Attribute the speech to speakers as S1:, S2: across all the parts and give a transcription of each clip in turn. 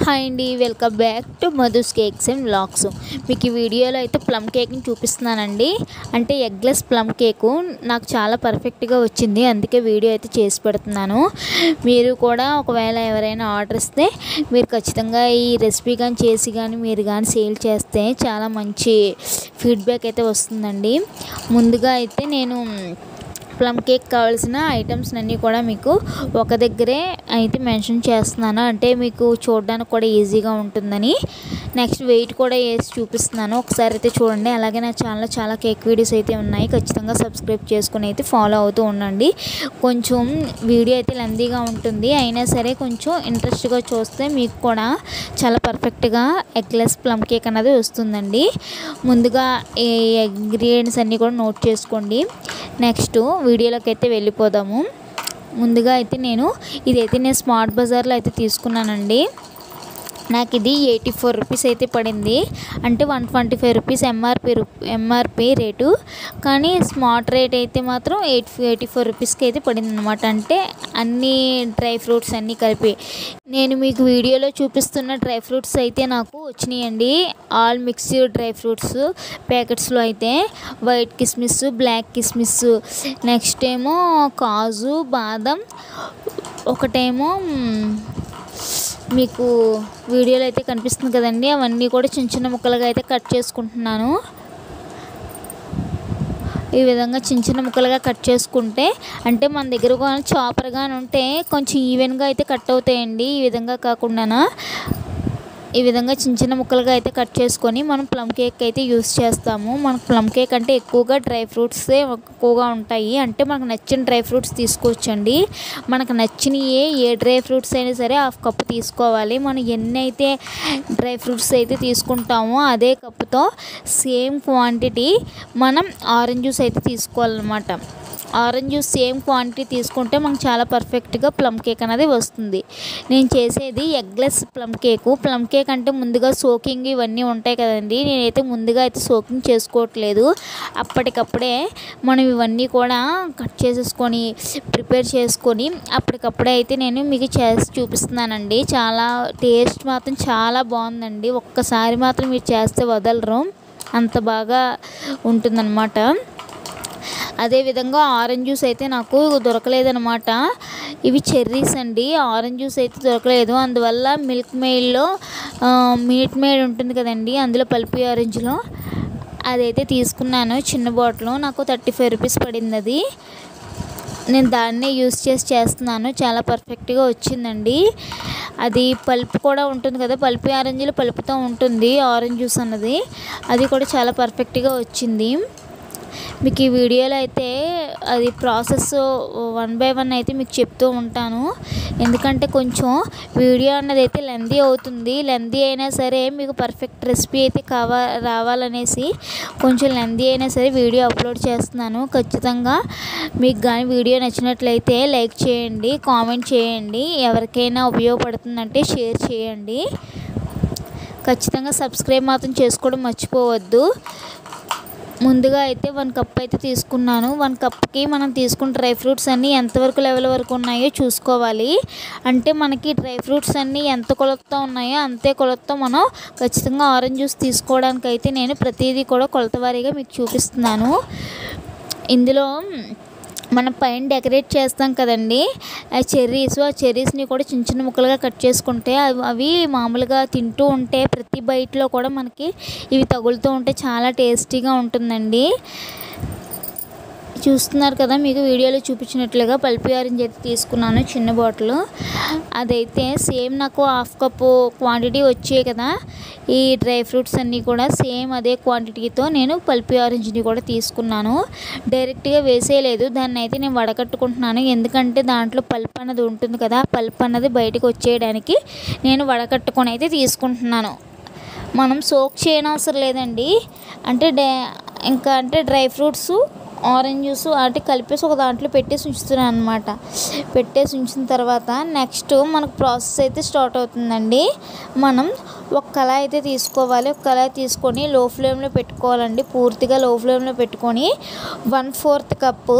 S1: Hi అండి, welcome back to Madhu's cakes and vlogs. మీకు ఈ వీడియోలో అయితే ప్లమ్ కేక్ని చూపిస్తున్నానండి. అంటే ఎగ్లెస్ ప్లమ్ కేకు నాకు చాలా పర్ఫెక్ట్గా వచ్చింది, అందుకే వీడియో అయితే చేసి పెడుతున్నాను. మీరు కూడా ఒకవేళ ఎవరైనా ఆర్డర్ ఇస్తే మీరు ఖచ్చితంగా ఈ రెసిపీ కానీ చేసి కానీ మీరు కానీ సేల్ చేస్తే చాలా మంచి ఫీడ్బ్యాక్ అయితే వస్తుందండి. ముందుగా అయితే నేను ప్లమ్ కేక్ కావాల్సిన ఐటమ్స్ అన్నీ కూడా మీకు ఒక దగ్గరే అయితే మెన్షన్ చేస్తున్నాను, అంటే మీకు చూడడానికి కూడా ఈజీగా ఉంటుందని. నెక్స్ట్ వెయిట్ కూడా వేసి చూపిస్తున్నాను, ఒకసారి అయితే చూడండి. అలాగే నా ఛానల్లో చాలా కేక్ వీడియోస్ అయితే ఉన్నాయి, ఖచ్చితంగా సబ్స్క్రైబ్ చేసుకుని అయితే ఫాలో అవుతూ ఉండండి. కొంచెం వీడియో అయితే లెందీగా ఉంటుంది, అయినా సరే కొంచెం ఇంట్రెస్ట్గా చూస్తే మీకు కూడా చాలా పర్ఫెక్ట్గా ఎగ్లెస్ ప్లమ్ కేక్ అనేది వస్తుందండి. ముందుగా ఈ ఇంగ్రీడియంట్స్ అన్నీ కూడా నోట్ చేసుకోండి. నెక్స్ట్ వీడియోలోకి అయితే వెళ్ళిపోదాము. ముందుగా అయితే ఇదైతే నేను స్మార్ట్ బజార్లో అయితే తీసుకున్నానండి. నాకు ఇది 84 రూపీస్ అయితే పడింది, అంటే 125 రూపీస్ ఎంఆర్పి రేటు, కానీ స్మార్ట్ రేట్ అయితే మాత్రం 84 రూపీస్కి అయితే పడింది అనమాట. అంటే అన్ని డ్రై ఫ్రూట్స్ అన్నీ కలిపి నేను మీకు వీడియోలో చూపిస్తున్న డ్రై ఫ్రూట్స్ అయితే నాకు వచ్చినాయండి. ఆల్ మిక్స్డ్ డ్రై ఫ్రూట్స్ ప్యాకెట్స్లో అయితే వైట్ కిస్మిస్, బ్లాక్ కిస్మిస్, నెక్స్ట్ ఏమో కాజు, బాదం, ఒకటేమో మీకు వీడియోలో అయితే కనిపిస్తుంది కదండి, అవన్నీ కూడా చిన్న చిన్న ముక్కలుగా అయితే కట్ చేసుకుంటున్నాను. ఈ విధంగా చిన్న చిన్న ముక్కలుగా కట్ చేసుకుంటే, అంటే మన దగ్గర కానీ చాపర్ కానీ ఉంటే కొంచెం ఈవెన్గా అయితే కట్ అవుతాయండి. ఈ విధంగా కాకుండా ఈ విధంగా చిన్న చిన్న ముక్కలుగా అయితే కట్ చేసుకొని మనం ప్లమ్ కేక్ అయితే యూస్ చేస్తాము. మనకు ప్లమ్ కేక్ అంటే ఎక్కువగా డ్రై ఫ్రూట్సే ఎక్కువగా ఉంటాయి, అంటే మనకు నచ్చిన డ్రై ఫ్రూట్స్ తీసుకోవచ్చండి. మనకు నచ్చిన ఏ డ్రై ఫ్రూట్స్ అయినా సరే హాఫ్ కప్ తీసుకోవాలి. మనం ఎన్ని అయితే డ్రై ఫ్రూట్స్ అయితే తీసుకుంటామో అదే కప్పుతో సేమ్ క్వాంటిటీ మనం ఆరెంజ్ జ్యూస్ అయితే తీసుకోవాలన్నమాట. ఆరెంజ్ జ్యూస్ సేమ్ క్వాంటిటీ తీసుకుంటే మనకు చాలా పర్ఫెక్ట్గా ప్లమ్ కేక్ అనేది వస్తుంది. నేను చేసేది eggless plum cake. Plum cake అంటే ముందుగా సోకింగ్ ఇవన్నీ ఉంటాయి కదండి, నేనైతే ముందుగా అయితే సోకింగ్ చేసుకోవట్లేదు. అప్పటికప్పుడే మనం ఇవన్నీ కూడా కట్ చేసేసుకొని ప్రిపేర్ చేసుకొని అప్పటికప్పుడే అయితే నేను మీకు చేసి చూపిస్తున్నానండి. చాలా టేస్ట్ మాత్రం చాలా బాగుందండి, ఒక్కసారి మాత్రం మీరు చేస్తే వదలరు, అంత బాగా ఉంటుందన్నమాట. అదేవిధంగా ఆరెంజ్ జ్యూస్ అయితే నాకు దొరకలేదన్నమాట. ఇవి చెర్రీస్ అండి, ఆరెంజ్ జ్యూస్ అయితే దొరకలేదు. అందువల్ల మిల్క్ మేడ్లో మినిట్ మేడ్ ఉంటుంది కదండి, అందులో పల్పీ ఆరెంజ్లో అదైతే తీసుకున్నాను. చిన్న బాటిల్ నాకు 35 రూపీస్ పడింది. అది నేను దాన్నే యూస్ చేస్తున్నాను, చాలా పర్ఫెక్ట్గా వచ్చిందండి. అది పల్ప్ కూడా ఉంటుంది కదా, పల్పీ ఆరెంజ్లో పలుపుతో ఉంటుంది ఆరెంజ్ జ్యూస్ అన్నది, అది కూడా చాలా పర్ఫెక్ట్గా వచ్చింది. మీకు ఈ వీడియోలో అయితే అది ప్రాసెస్ 1 బై 1 అయితే మీకు చెప్తూ ఉంటాను, ఎందుకంటే కొంచెం వీడియో అన్నది అయితే లెందీ అవుతుంది. లెందీ అయినా సరే మీకు పర్ఫెక్ట్ రెసిపీ అయితే రావాలనేసి కొంచెం లెందీ అయినా సరే వీడియో అప్లోడ్ చేస్తున్నాను. ఖచ్చితంగా మీకు కానీ వీడియో నచ్చినట్లయితే లైక్ చేయండి, కామెంట్ చేయండి, ఎవరికైనా ఉపయోగపడుతుందంటే షేర్ చేయండి. ఖచ్చితంగా సబ్స్క్రైబ్ మాత్రం చేసుకోవడం మర్చిపోవద్దు. ముందుగా అయితే 1 కప్ అయితే తీసుకున్నాను. 1 కప్కి మనం తీసుకున్న డ్రై ఫ్రూట్స్ అన్నీ ఎంతవరకు లెవెల్ వరకు ఉన్నాయో చూసుకోవాలి. అంటే మనకి డ్రై ఫ్రూట్స్ అన్నీ ఎంత కొలతతో ఉన్నాయో అంతే కొలతతో మనం ఖచ్చితంగా ఆరెంజ్ జ్యూస్ తీసుకోవడానికి అయితే నేను ప్రతిదీ కూడా కొలత వారీగా మీకు చూపిస్తున్నాను. ఇందులో మనం పైన డెకరేట్ చేస్తాం కదండి ఆ చెర్రీస్ని కూడా చిన్న చిన్న ముక్కలుగా కట్ చేసుకుంటే అవి మామూలుగా తింటూ ఉంటే ప్రతి బైట్లో కూడా మనకి ఇవి తగులుతూ ఉంటే చాలా టేస్టీగా ఉంటుందండి. చూస్తున్నారు కదా, మీకు వీడియోలో చూపించినట్లుగా పల్పీ ఆరెంజ్ అయితే తీసుకున్నాను చిన్న బాటిల్. అదైతే సేమ్ నాకు హాఫ్ కప్పు క్వాంటిటీ వచ్చాయి కదా, ఈ డ్రై ఫ్రూట్స్ అన్నీ కూడా సేమ్ అదే క్వాంటిటీతో నేను పల్పీ ఆరెంజ్ని కూడా తీసుకున్నాను. డైరెక్ట్గా వేసేయలేదు, దాన్ని అయితే నేను వడకట్టుకుంటున్నాను, ఎందుకంటే దాంట్లో పల్ప్ అన్నది ఉంటుంది కదా, పల్ప్ అన్నది బయటకు వచ్చేయడానికి నేను వడకట్టుకొని అయితే తీసుకుంటున్నాను. మనం సోక్ చేయనవసరం లేదండి, అంటే డ్రై ఫ్రూట్స్ ఆరెంజ్ జ్యూస్ వాటి కలిపేసి ఒక దాంట్లో పెట్టేసి ఉంచుతున్నాను అనమాట. పెట్టేసి ఉంచిన తర్వాత నెక్స్ట్ మనకు ప్రాసెస్ అయితే స్టార్ట్ అవుతుందండి. మనం ఒక కళాయి అయితే తీసుకోవాలి. ఒక కళాయి తీసుకొని లో ఫ్లేమ్లో పెట్టుకోవాలండి. పూర్తిగా లో ఫ్లేమ్లో పెట్టుకొని 1/4 కప్పు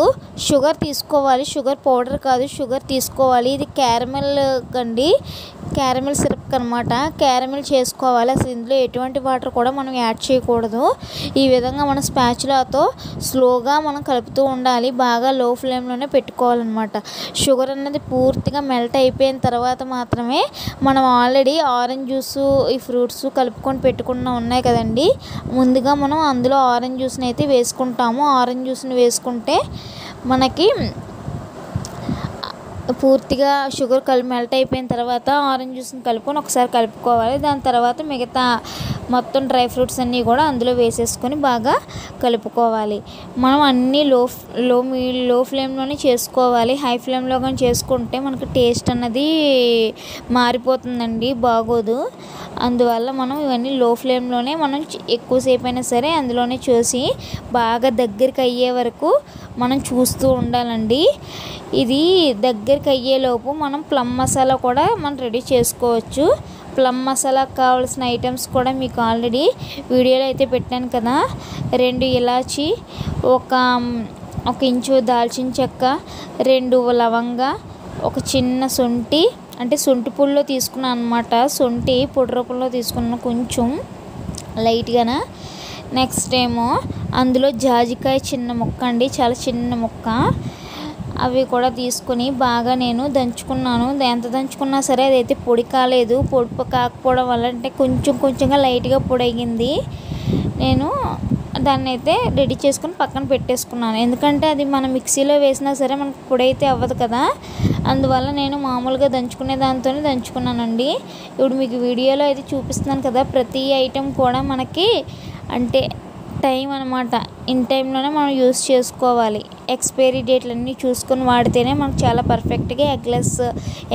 S1: షుగర్ తీసుకోవాలి. షుగర్ పౌడర్ కాదు, షుగర్ తీసుకోవాలి. ఇది క్యారమెల్ అండి, క్యారమెల్ సిరప్ అనమాట. క్యారమెల్ చేసుకోవాలి. అసలు ఇందులో ఎటువంటి వాటర్ కూడా మనం యాడ్ చేయకూడదు. ఈ విధంగా మనం స్పాచులాతో స్లోగా మనం కలుపుతూ ఉండాలి. బాగా లో ఫ్లేమ్లోనే పెట్టుకోవాలన్నమాట. షుగర్ అన్నది పూర్తిగా మెల్ట్ అయిపోయిన తర్వాత మాత్రమే మనం ఆల్రెడీ ఆరెంజ్ జ్యూసు, ఈ ఫ్రూట్స్ కలుపుకొని పెట్టుకున్న ఉన్నాయి కదండి, ముందుగా మనం అందులో ఆరెంజ్ జ్యూస్ని అయితే వేసుకుంటాము. ఆరెంజ్ జ్యూస్ని వేసుకుంటే మనకి పూర్తిగా షుగర్ మెల్ట్ అయిపోయిన తర్వాత ఆరెంజ్ జ్యూస్ని కలుపుకొని ఒకసారి కలుపుకోవాలి. దాని తర్వాత మిగతా మొత్తం డ్రై ఫ్రూట్స్ అన్నీ కూడా అందులో వేసేసుకొని బాగా కలుపుకోవాలి. మనం అన్నీ లో ఫ్లేమ్లోనే చేసుకోవాలి. హై ఫ్లేమ్లో కానీ చేసుకుంటే మనకి టేస్ట్ అన్నది మారిపోతుందండి, బాగోదు. అందువల్ల మనం ఇవన్నీ లో ఫ్లేమ్లోనే మనం ఎక్కువసేపు అయినా సరే అందులోనే చూసి బాగా దగ్గరికి అయ్యే వరకు మనం చూస్తూ ఉండాలండి. ఇది దగ్గరికి అయ్యేలోపు మనం ప్లమ్ మసాలా కూడా మనం రెడీ చేసుకోవచ్చు. ప్లమ్ మసాలాకు కావాల్సిన ఐటమ్స్ కూడా మీకు ఆల్రెడీ వీడియోలో అయితే పెట్టాను కదా. 2 ఇలాచి, ఒక ఇంచు దాల్చిన చెక్క, 2 లవంగా, ఒక చిన్న శొంఠి, అంటే శొంఠి పొడిలో తీసుకున్నాను అనమాట. శొంఠి పొడి రూపంలో తీసుకున్నాను కొంచెం లైట్గాన. నెక్స్ట్ ఏమో అందులో జాజికాయ చిన్న ముక్క అండి, చాలా చిన్న ముక్క. అవి కూడా తీసుకొని బాగా నేను దంచుకున్నాను. ఎంత దంచుకున్నా సరే అదైతే పొడి కాలేదు. పొడి కాకపోవడం వల్ల అంటే కొంచెంగా లైట్గా పొడి అయ్యింది. నేను దాన్ని అయితే రెడీ చేసుకుని పక్కన పెట్టేసుకున్నాను. ఎందుకంటే అది మనం మిక్సీలో వేసినా సరే మనకు పొడి అయితే అవ్వదు కదా. అందువల్ల నేను మామూలుగా దంచుకునే దాంతోనే దంచుకున్నానండి. ఇప్పుడు మీకు వీడియోలో అయితే చూపిస్తున్నాను కదా, ప్రతి ఐటెం కూడా మనకి అంటే టైం అనమాట. ఇన్ టైంలోనే మనం యూస్ చేసుకోవాలి. ఎక్స్పైరీ డేట్లు అన్నీ చూసుకొని వాడితేనే మనకు చాలా పర్ఫెక్ట్గా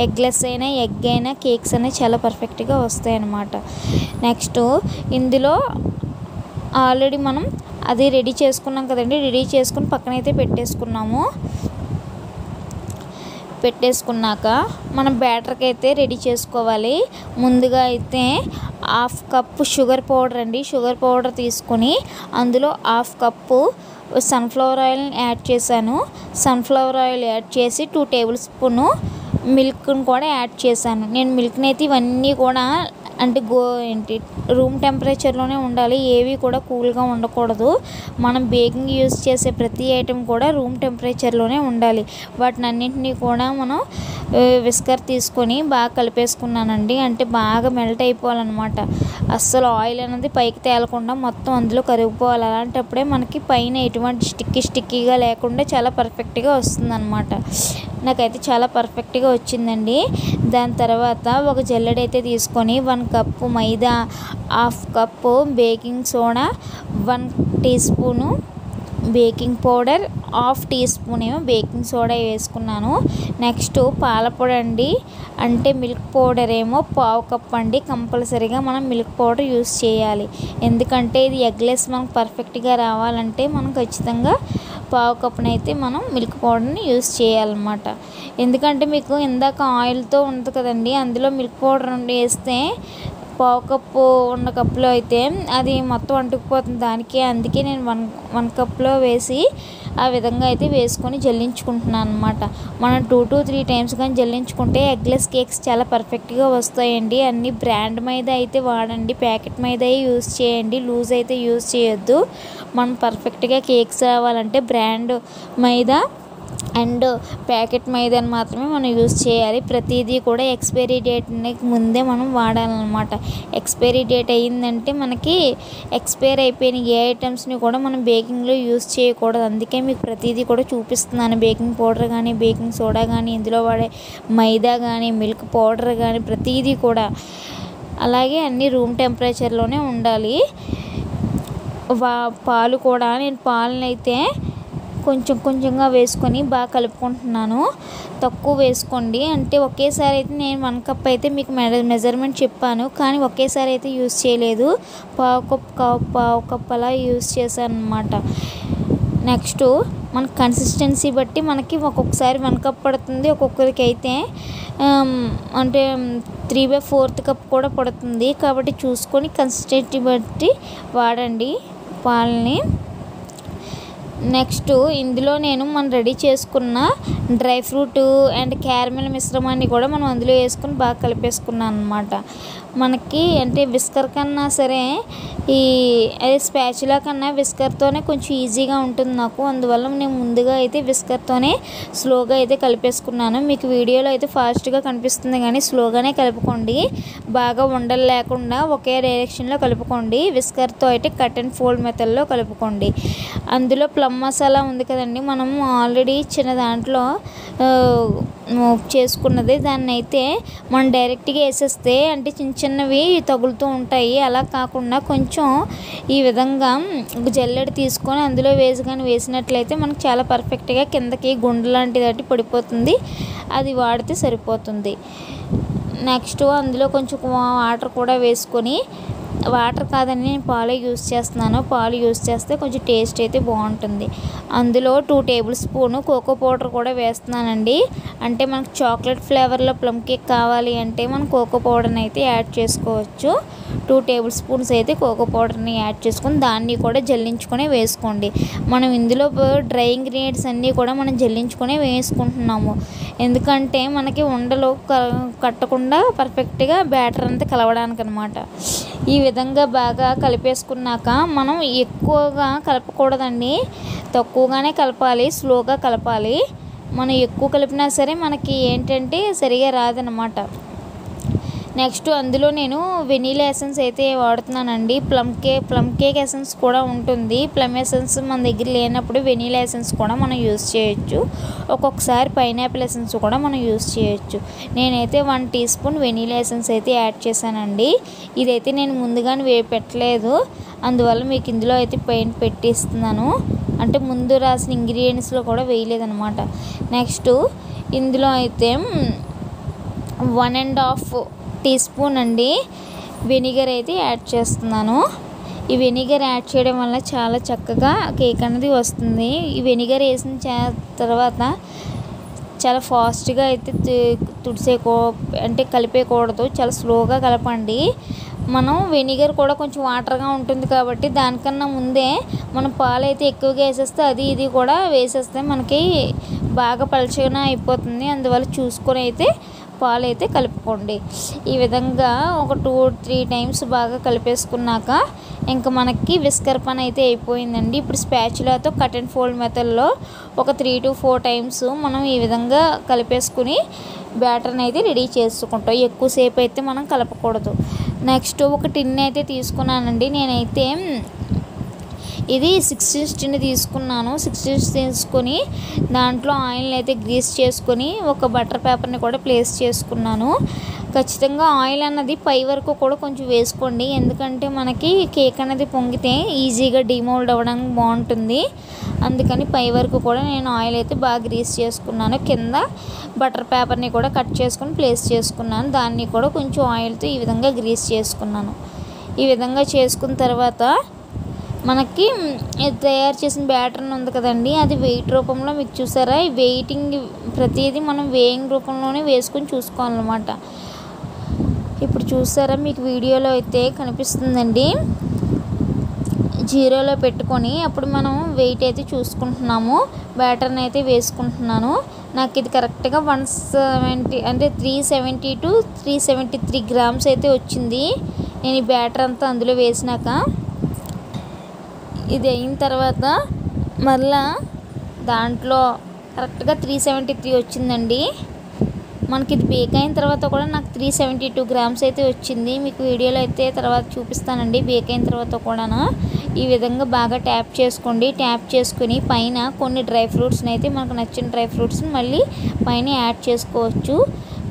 S1: ఎగ్లెస్ అయినా, ఎగ్ అయినా, కేక్స్ అయినా చాలా పర్ఫెక్ట్గా వస్తాయి అన్నమాట. నెక్స్ట్ ఇందులో ఆల్రెడీ మనం అది రెడీ చేసుకున్నాం కదండి, రెడీ చేసుకుని పక్కనైతే పెట్టేసుకున్నాక మనం బ్యాటర్కి అయితే రెడీ చేసుకోవాలి. ముందుగా అయితే 1/2 కప్పు షుగర్ పౌడర్ అండి, షుగర్ పౌడర్ తీసుకొని అందులో 1/2 కప్పు సన్ఫ్లవర్ ఆయిల్ని యాడ్ చేశాను. సన్ఫ్లవర్ ఆయిల్ యాడ్ చేసి 2 టేబుల్ స్పూను మిల్క్ని కూడా యాడ్ చేశాను. నేను మిల్క్ని అయితే ఇవన్నీ కూడా అంటే రూమ్ టెంపరేచర్లోనే ఉండాలి. ఏవి కూడా కూల్గా ఉండకూడదు. మనం బేకింగ్ యూజ్ చేసే ప్రతి ఐటెం కూడా రూమ్ టెంపరేచర్లోనే ఉండాలి. వాటిని అన్నింటినీ కూడా మనం విస్కర్ తీసుకొని బాగా కలిపేసుకున్నానండి. అంటే బాగా మెల్ట్ అయిపోవాలన్నమాట. అస్సలు ఆయిల్ అనేది పైకి తేలకుండా మొత్తం అందులో కరిగిపోవాలి. అలాంటప్పుడే మనకి పైన ఎటువంటి స్టిక్కీగా లేకుండా చాలా పర్ఫెక్ట్గా వస్తుందన్నమాట. నాకైతే చాలా పర్ఫెక్ట్గా వచ్చిందండి. దాని తర్వాత ఒక జల్లెడైతే తీసుకొని 1 cup maida, 1/2 cup baking soda, 1 teaspoon baking powder, 1/2 teaspoon ఏమో బేకింగ్ సోడా వేసుకున్నాను. నెక్స్ట్ పాలపొడి అండి, అంటే మిల్క్ పౌడర్ ఏమో 1/2 కప్ అండి. కంపల్సరీగా మనం మిల్క్ పౌడర్ యూస్ చేయాలి. ఎందుకంటే ఇది ఎగ్లెస్ మనకు పర్ఫెక్ట్గా రావాలంటే మనం ఖచ్చితంగా 1/2 కప్పునైతే మనం మిల్క్ పౌడర్ని యూస్ చేయాలన్నమాట. ఎందుకంటే మీకు ఇందాక ఆయిల్తో ఉంది కదండి, అందులో మిల్క్ పౌడర్ వేస్తే 1/2 కప్పు ఉన్న కప్పులో అయితే అది మొత్తం అంటుకుపోతుంది దానికి. అందుకే నేను 1 కప్లో వేసి ఆ విధంగా అయితే వేసుకొని జల్లించుకుంటున్నాను అనమాట. మనం 2 to 3 టైమ్స్ కానీ జల్లించుకుంటే ఎగ్లెస్ కేక్స్ చాలా పర్ఫెక్ట్గా వస్తాయండి. అన్ని బ్రాండ్ మైదా అయితే వాడండి, ప్యాకెట్ మైదా యూస్ చేయండి, లూజ్ అయితే యూస్ చేయొద్దు. మనం పర్ఫెక్ట్గా కేక్స్ రావాలంటే బ్రాండ్ మైదా అండ్ ప్యాకెట్ మైదాని మాత్రమే మనం యూస్ చేయాలి. ప్రతిదీ కూడా ఎక్స్పైరీ డేట్ ముందే మనం వాడాలన్నమాట. ఎక్స్పైరీ డేట్ అయ్యిందంటే మనకి ఎక్స్పైర్ అయిపోయిన ఏ ఐటమ్స్ని కూడా మనం బేకింగ్లో యూస్ చేయకూడదు. అందుకే మీకు ప్రతిదీ కూడా చూపిస్తున్నాను. బేకింగ్ పౌడర్ కానీ, బేకింగ్ సోడా కానీ, ఇందులో వాడే మైదా కానీ, మిల్క్ పౌడర్ కానీ ప్రతిదీ కూడా అలాగే అన్నీ రూమ్ టెంపరేచర్లోనే ఉండాలి. పాలు కూడా నేను పాలనైతే కొంచెంగా వేసుకొని బాగా కలుపుకుంటున్నాను. తక్కువ వేసుకోండి. అంటే ఒకేసారి అయితే నేను 1 కప్ అయితే మీకు మెజర్మెంట్ చెప్పాను, కానీ ఒకేసారి అయితే యూస్ చేయలేదు. 1/2 కప్ అలా యూస్ చేశాను అన్నమాట. నెక్స్ట్ మన కన్సిస్టెన్సీ బట్టి మనకి ఒక్కొక్కసారి 1 కప్ పడుతుంది, ఒక్కొక్కరికి అయితే అంటే 3/4 కప్ కూడా పడుతుంది. కాబట్టి చూసుకొని కన్సిస్టెన్సీ బట్టి వాడండి పాలని. నెక్స్ట్ ఇందులో నేను మనం రెడీ చేసుకున్న డ్రై ఫ్రూట్ అండ్ క్యారమెల్ మిశ్రమాన్ని కూడా మనం అందులో వేసుకుని బాగా కలిపేసుకున్నాను అనమాట. మనకి అంటే విస్కర్ కన్నా సరే అదే స్పాచులా కన్నా విస్కర్తోనే కొంచెం ఈజీగా ఉంటుంది నాకు. అందువల్ల నేను ముందుగా అయితే విస్కర్తోనే స్లోగా అయితే కలిపేసుకున్నాను. మీకు వీడియోలో అయితే ఫాస్ట్గా కనిపిస్తుంది కానీ స్లోగానే కలుపుకోండి. బాగా ఉండలు లేకుండా ఒకే డైరెక్షన్లో కలుపుకోండి. విస్కర్తో అయితే కట్ అండ్ ఫోల్డ్ మెథడ్లో కలుపుకోండి. అందులో ప్లమ్ మసాలా ఉంది కదండి, మనం ఆల్రెడీ చిన్న దాంట్లో చేసుకున్నది. దాన్ని అయితే మనం డైరెక్ట్గా వేసేస్తే అంటే చిన్న చిన్నవి తగులుతూ ఉంటాయి. అలా కాకుండా కొంచెం ఈ విధంగా జల్లెడ తీసుకొని అందులో వేసినట్లయితే మనకు చాలా పర్ఫెక్ట్గా కిందకి గుండు లాంటిది పడిపోతుంది. అది వాడితే సరిపోతుంది. నెక్స్ట్ అందులో కొంచెం వాటర్ కూడా వేసుకొని, వాటర్ కాదని నేను పాలు యూస్ చేస్తున్నాను. పాలు యూస్ చేస్తే కొంచెం టేస్ట్ అయితే బాగుంటుంది. అందులో 2 టేబుల్ స్పూన్ కోకో పౌడర్ కూడా వేస్తున్నానండి. అంటే మనకు చాక్లెట్ ఫ్లేవర్లో ప్లమ్ కేక్ కావాలి అంటే మనం కోకో పౌడర్ని అయితే యాడ్ చేసుకోవచ్చు. 2 టేబుల్ స్పూన్స్ అయితే కోకో పౌడర్ని యాడ్ చేసుకొని దాన్ని కూడా జల్లించుకొని వేసుకోండి. మనం ఇందులో డ్రై ఇంగ్రీడియంట్స్ అన్నీ కూడా మనం జల్లించుకొని వేసుకుంటున్నాము. ఎందుకంటే మనకి ఉండలు కట్టకుండా పర్ఫెక్ట్గా బ్యాటర్ అంతా కలవడానికి అనమాట. ఈ విధంగా బాగా కలిపేసుకున్నాక మనం ఎక్కువగా కలపకూడదండి, తక్కువగానే కలపాలి, స్లోగా కలపాలి. మనం ఎక్కువ కలిపినా సరే మనకి ఏంటంటే సరిగా రాదనమాట. నెక్స్ట్ అందులో నేను వెనీలా ఎసెన్స్ అయితే వాడుతున్నానండి. ప్లమ్ కేక్ ఎసెన్స్ కూడా ఉంటుంది. ప్లమ్ ఎసెన్స్ మన దగ్గర లేనప్పుడు వెనీలా ఎసెన్స్ కూడా మనం యూస్ చేయొచ్చు. ఒక్కొక్కసారి పైనాపిల్ ఎసెన్స్ కూడా మనం యూస్ చేయొచ్చు. నేనైతే 1 టీ స్పూన్ వెనీలా ఎసెన్స్ అయితే యాడ్ చేశానండి. ఇదైతే నేను ముందుగానే పెట్టలేదు, అందువల్ల మీకు ఇందులో అయితే పైన పెట్టిస్తున్నాను. అంటే ముందు రాసిన ఇంగ్రీడియంట్స్లో కూడా వేయలేదన్నమాట. నెక్స్ట్ ఇందులో అయితే 1.5 టీ స్పూన్ అండి వెనిగర్ అయితే యాడ్ చేస్తున్నాను. ఈ వెనిగర్ యాడ్ చేయడం వల్ల చాలా చక్కగా కేక్ అనేది వస్తుంది. ఈ వెనిగర్ వేసిన తర్వాత చాలా ఫాస్ట్గా అయితే అంటే కలిపేయకూడదు, చాలా స్లోగా కలపండి. మనం వెనిగర్ కూడా కొంచెం వాటర్గా ఉంటుంది కాబట్టి దానికన్నా ముందే మనం పాలు అయితే ఎక్కువగా వేసేస్తే ఇది కూడా వేసేస్తే మనకి బాగా పలచగా అయిపోతుంది. అందువల్ల చూసుకొని అయితే పాలు అయితే కలుపుకోండి. ఈ విధంగా ఒక 2-3 టైమ్స్ బాగా కలిపేసుకున్నాక ఇంకా మనకి విస్కర్ పని అయితే అయిపోయిందండి. ఇప్పుడు స్పాచులాతో కట్ అండ్ ఫోల్డ్ మెథడ్లో ఒక 3-4 టైమ్స్ మనం ఈ విధంగా కలిపేసుకుని బ్యాటర్ని అయితే రెడీ చేసుకుంటాం. ఎక్కువసేపు అయితే మనం కలపకూడదు. నెక్స్ట్ ఒక టిన్ అయితే తీసుకున్నానండి. నేనైతే ఇది 6 ఇంచ్ టిన్ తీసుకున్నాను. 6 ఇంచ్ తీసుకొని దాంట్లో ఆయిల్ని అయితే గ్రీస్ చేసుకొని ఒక బటర్ పేపర్ని కూడా ప్లేస్ చేసుకున్నాను. ఖచ్చితంగా ఆయిల్ అన్నది పై వరకు కూడా కొంచెం వేసుకోండి, ఎందుకంటే మనకి కేక్ అనేది పొంగితే ఈజీగా డిమోల్డ్ అవ్వడానికి బాగుంటుంది. అందుకని పై వరకు కూడా నేను ఆయిల్ అయితే బాగా గ్రీస్ చేసుకున్నాను. కింద బటర్ పేపర్ని కూడా కట్ చేసుకొని ప్లేస్ చేసుకున్నాను. దాన్ని కూడా కొంచెం ఆయిల్తో ఈ విధంగా గ్రీస్ చేసుకున్నాను. ఈ విధంగా చేసుకున్న తర్వాత మనకి తయారు చేసిన బ్యాటర్ ఉంది కదండి, అది వెయిట్ రూపంలో మీకు చూసారా, ఈ వెయిటింగ్ ప్రతిదీ మనం వేయింగ్ రూపంలోనే వేసుకొని చూసుకోవాలన్నమాట. ఇప్పుడు చూసారా మీకు వీడియోలో అయితే కనిపిస్తుందండి. 0లో పెట్టుకొని అప్పుడు మనం వెయిట్ అయితే చూసుకుంటున్నాము. బ్యాటర్ని అయితే వేసుకుంటున్నాను. నాకు ఇది కరెక్ట్గా 170 అంటే 370 to 373 గ్రామ్స్ అయితే వచ్చింది. నేను ఈ బ్యాటర్ అంతా అందులో వేసినాక ఇది అయిన తర్వాత మళ్ళా దాంట్లో కరెక్ట్గా 373 వచ్చిందండి. మనకి ఇది బేక్ అయిన తర్వాత కూడా నాకు 372 గ్రామ్స్ అయితే వచ్చింది. మీకు వీడియోలో అయితే తర్వాత చూపిస్తానండి. బేక్ అయిన తర్వాత కూడా ఈ విధంగా బాగా ట్యాప్ చేసుకోండి. ట్యాప్ చేసుకుని పైన కొన్ని డ్రై ఫ్రూట్స్ని అయితే మనకు నచ్చిన డ్రై ఫ్రూట్స్ని మళ్ళీ పైన యాడ్ చేసుకోవచ్చు.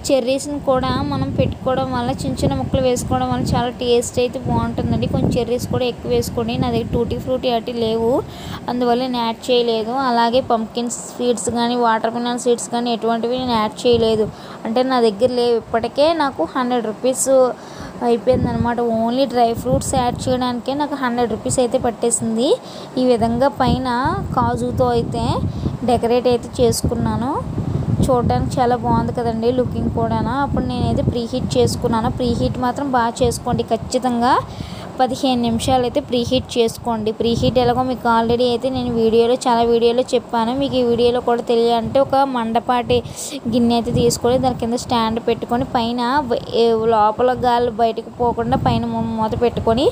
S1: చెర్రీస్ని కూడా మనం పెట్టుకోవడం వల్ల చిన్న చిన్న ముక్కలు వేసుకోవడం వల్ల చాలా టేస్ట్ అయితే బాగుంటుందండి. కొంచెం చెర్రీస్ కూడా ఎక్కువ వేసుకోండి. నా దగ్గర టూటీ ఫ్రూటీ అటు లేవు, అందువల్ల నేను యాడ్ చేయలేదు. అలాగే పంప్కిన్ సీడ్స్ కానీ వాటర్ మిలన్ సీడ్స్ కానీ ఎటువంటివి నేను యాడ్ చేయలేదు, అంటే నా దగ్గర లేవు. ఇప్పటికే నాకు 100 రూపీస్ అయిపోయిందనమాట. ఓన్లీ డ్రై ఫ్రూట్స్ యాడ్ చేయడానికే నాకు 100 రూపీస్ అయితే పట్టేసింది. ఈ విధంగా పైన కాజుతో అయితే డెకరేట్ అయితే చేసుకున్నాను. చూడడానికి చాలా బాగుంది కదండి లుకింగ్ కూడా. అప్పుడు నేనైతే ప్రీహీట్ చేసుకున్నాను. ప్రీహీట్ మాత్రం బాగా చేసుకోండి, ఖచ్చితంగా 15 నిమిషాలు అయితే ప్రీహీట్ చేసుకోండి. ప్రీహీట్ ఎలాగో మీకు ఆల్రెడీ అయితే నేను చాలా వీడియోలో చెప్పాను. మీకు ఈ వీడియోలో కూడా తెలియాలంటే ఒక మండపాటి గిన్నె అయితే తీసుకొని దాని కింద స్టాండ్ పెట్టుకొని పైన లోపల గాలి బయటకు పోకుండా పైన మూత పెట్టుకొని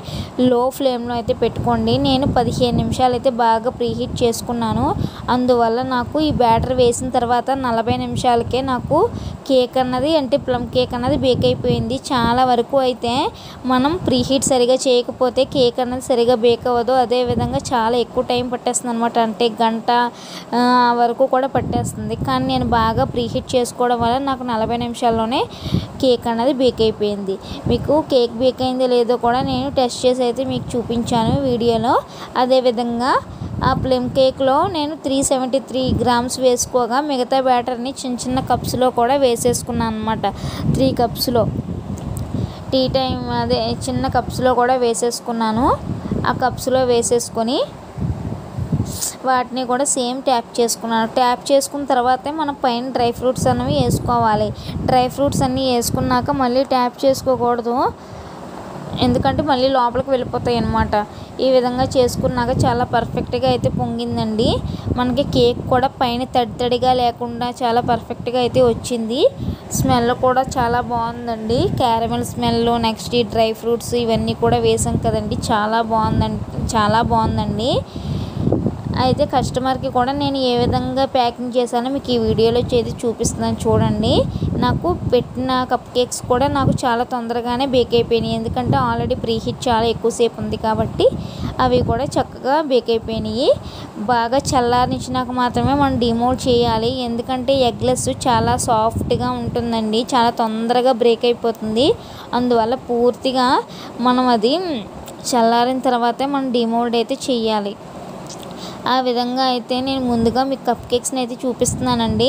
S1: లో ఫ్లేమ్లో అయితే పెట్టుకోండి. నేను 15 నిమిషాలు అయితే బాగా ప్రీహీట్ చేసుకున్నాను. అందువల్ల నాకు ఈ బ్యాటర్ వేసిన తర్వాత 40 నిమిషాలకే నాకు కేక్ అన్నది అంటే ప్లమ్ కేక్ అన్నది బేక్ అయిపోయింది. చాలా వరకు అయితే మనం ప్రీహీట్ సరిగా చేయకపోతే కేక్ అన్నది సరిగా బేక్ అవ్వదు. అదేవిధంగా చాలా ఎక్కువ టైం పట్టేస్తుంది అనమాట, అంటే గంట వరకు కూడా పట్టేస్తుంది. కానీ నేను బాగా ప్రీహీట్ చేసుకోవడం వల్ల నాకు 40 నిమిషాల్లోనే కేక్ అన్నది బేక్ అయిపోయింది. మీకు కేక్ బేక్ అయిందో లేదో కూడా నేను టెస్ట్ చేసి అయితే మీకు చూపించాను వీడియోలో. అదేవిధంగా ఆ ప్లమ్ కేక్లో నేను 373 గ్రామ్స్ వేసుకోగా మిగతా బ్యాటర్ని చిన్న చిన్న కప్స్లో కూడా వేసేసుకున్నాను అనమాట. 3 కప్స్లో టీ టైం అదే చిన్న కప్స్లో కూడా వేసేసుకున్నాను. ఆ కప్స్లో వేసేసుకొని వాటిని కూడా సేమ్ ట్యాప్ చేసుకున్నాను. ట్యాప్ చేసుకున్న తర్వాతే మనం పైన డ్రై ఫ్రూట్స్ అనేవి వేసుకోవాలి. డ్రై ఫ్రూట్స్ అన్నీ వేసుకున్నాక మళ్ళీ ట్యాప్ చేసుకోకూడదు, ఎందుకంటే మళ్ళీ లోపలికి వెళ్ళిపోతాయి అన్నమాట. ఈ విధంగా చేసుకున్నాక చాలా పర్ఫెక్ట్గా అయితే పొంగిందండి. మనకి కేక్ కూడా పైన తడిగా లేకుండా చాలా పర్ఫెక్ట్గా అయితే వచ్చింది. స్మెల్ కూడా చాలా బాగుందండి, క్యారమెల్ స్మెల్. నెక్స్ట్ ఈ డ్రై ఫ్రూట్స్ ఇవన్నీ కూడా వేసాం కదండి, చాలా బాగుందండి. అయితే కస్టమర్కి కూడా నేను ఏ విధంగా ప్యాకింగ్ చేశానో మీకు ఈ వీడియోలో చేసి చూపిస్తున్నాను చూడండి. నాకు పెట్టిన కప్ కేక్స్ కూడా నాకు చాలా తొందరగానే బేక్ అయిపోయినాయి, ఎందుకంటే ఆల్రెడీ ప్రీహీట్ చాలా ఎక్కువసేపు ఉంది కాబట్టి అవి కూడా చక్కగా బేక్ అయిపోయినాయి. బాగా చల్లారించినాక మాత్రమే మనం డిమోల్డ్ చేయాలి, ఎందుకంటే ఎగ్లెస్ చాలా సాఫ్ట్గా ఉంటుందండి, చాలా తొందరగా బ్రేక్ అయిపోతుంది. అందువల్ల పూర్తిగా మనం అది చల్లారిన తర్వాతే మనం డిమోల్డ్ అయితే చేయాలి. ఆ విధంగా అయితే నేను ముందుగా మీకు కప్ కేక్స్ని అయితే చూపిస్తున్నానండి.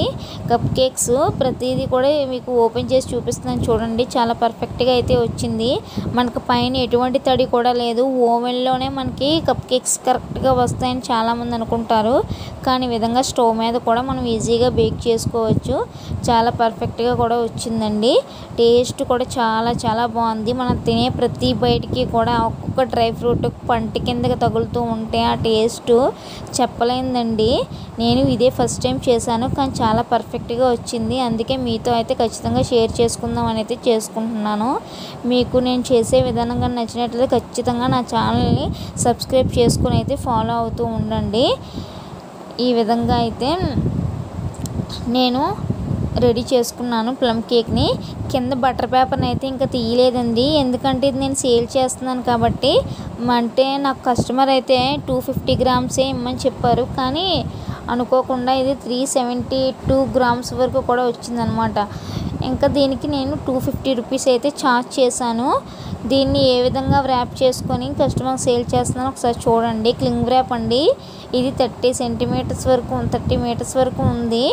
S1: కప్ కేక్స్ ప్రతిదీ కూడా మీకు ఓపెన్ చేసి చూపిస్తున్నాను చూడండి. చాలా పర్ఫెక్ట్గా అయితే వచ్చింది. మనకు పైన ఎటువంటి తడి కూడా లేదు. ఓవెన్లోనే మనకి కప్ కేక్స్ కరెక్ట్గా వస్తాయని చాలామంది అనుకుంటారు, కానీ ఈ విధంగా స్టవ్ మీద కూడా మనం ఈజీగా బేక్ చేసుకోవచ్చు. చాలా పర్ఫెక్ట్గా కూడా వచ్చిందండి. టేస్ట్ కూడా చాలా బాగుంది. మనం తినే ప్రతి బయటికి కూడా ఒక్కొక్క డ్రై ఫ్రూట్ పంటి కిందకి తగులుతూ ఉంటే ఆ టేస్ట్ చెప్పలేందండి. నేను ఇదే ఫస్ట్ టైం చేశాను, కానీ చాలా పర్ఫెక్ట్గా వచ్చింది. అందుకే మీతో అయితే ఖచ్చితంగా షేర్ చేసుకుందాం అని అయితే చేసుకుంటున్నాను. మీకు నేను చేసే విధానంగా నచ్చినట్లయితే ఖచ్చితంగా నా ఛానల్ని సబ్స్క్రైబ్ చేసుకుని అయితే ఫాలో అవుతూ ఉండండి. ఈ విధంగా అయితే నేను రెడీ చేసుకున్నాను ప్లమ్ కేక్ని. కింద బటర్ పేపర్ని అయితే ఇంకా తీయలేదండి, ఎందుకంటే ఇది నేను సేల్ చేస్తున్నాను కాబట్టి. అంటే నాకు కస్టమర్ అయితే 250 గ్రామ్సే ఇమ్మని చెప్పారు, కానీ అనుకోకుండా ఇది 372 గ్రామ్స్ వరకు కూడా వచ్చిందనమాట. ఇంకా దీనికి నేను 250 రూపీస్ అయితే ఛార్జ్ చేశాను. దీన్ని ఏ విధంగా వ్రాప్ చేసుకొని కస్టమర్ సేల్ చేస్తున్నాను ఒకసారి చూడండి. క్లింగ్ వ్రాప్ అండి, ఇది 30 మీటర్స్ వరకు ఉంది.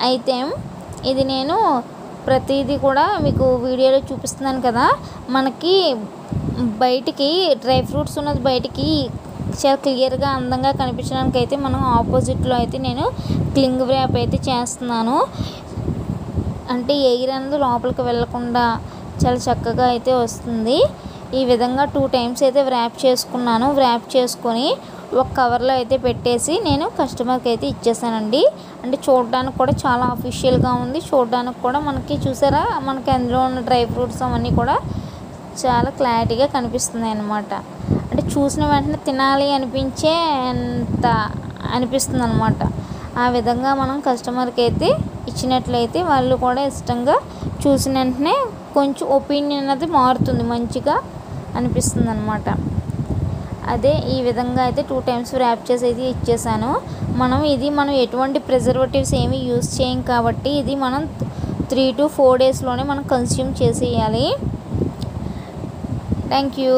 S1: అయితే ఇది నేను ప్రతిదీ కూడా మీకు వీడియోలో చూపిస్తున్నాను కదా. మనకి బయటికి డ్రై ఫ్రూట్స్ ఉన్నది బయటికి చాలా క్లియర్గా అందంగా కనిపించడానికి అయితే మనం ఆపోజిట్లో అయితే నేను క్లింగ్ వ్రాప్ అయితే చేస్తున్నాను. అంటే ఎయిర్ అనేది లోపలికి వెళ్ళకుండా చాలా చక్కగా అయితే వస్తుంది. ఈ విధంగా 2 టైమ్స్ అయితే వ్రాప్ చేసుకున్నాను. వ్రాప్ చేసుకొని ఒక కవర్లో అయితే పెట్టేసి నేను కస్టమర్కి అయితే ఇచ్చేసానండి. అంటే చూడడానికి కూడా చాలా అఫీషియల్గా ఉంది. చూడడానికి కూడా మనకి చూసారా, మనకి అందులో ఉన్న డ్రై ఫ్రూట్స్ అవన్నీ కూడా చాలా క్లారిటీగా కనిపిస్తున్నాయి అన్నమాట. అంటే చూసిన వెంటనే తినాలి అనిపించే అంత అనిపిస్తుంది అన్నమాట. ఆ విధంగా మనం కస్టమర్కి అయితే ఇచ్చినట్లయితే వాళ్ళు కూడా ఇష్టంగా చూసిన వెంటనే కొంచెం ఒపీనియన్ అనేది మారుతుంది, మంచిగా అనిపిస్తుంది అన్నమాట. అదే ఈ విధంగా అయితే 2 టైమ్స్ వ్రాప్ చేసి అయితే ఇచ్చేసాను. మనం ఎటువంటి ప్రిజర్వేటివ్స్ ఏమీ యూజ్ చేయం కాబట్టి ఇది మనం 3 to 4 డేస్లోనే మనం కన్స్యూమ్ చేసేయాలి. Thank you.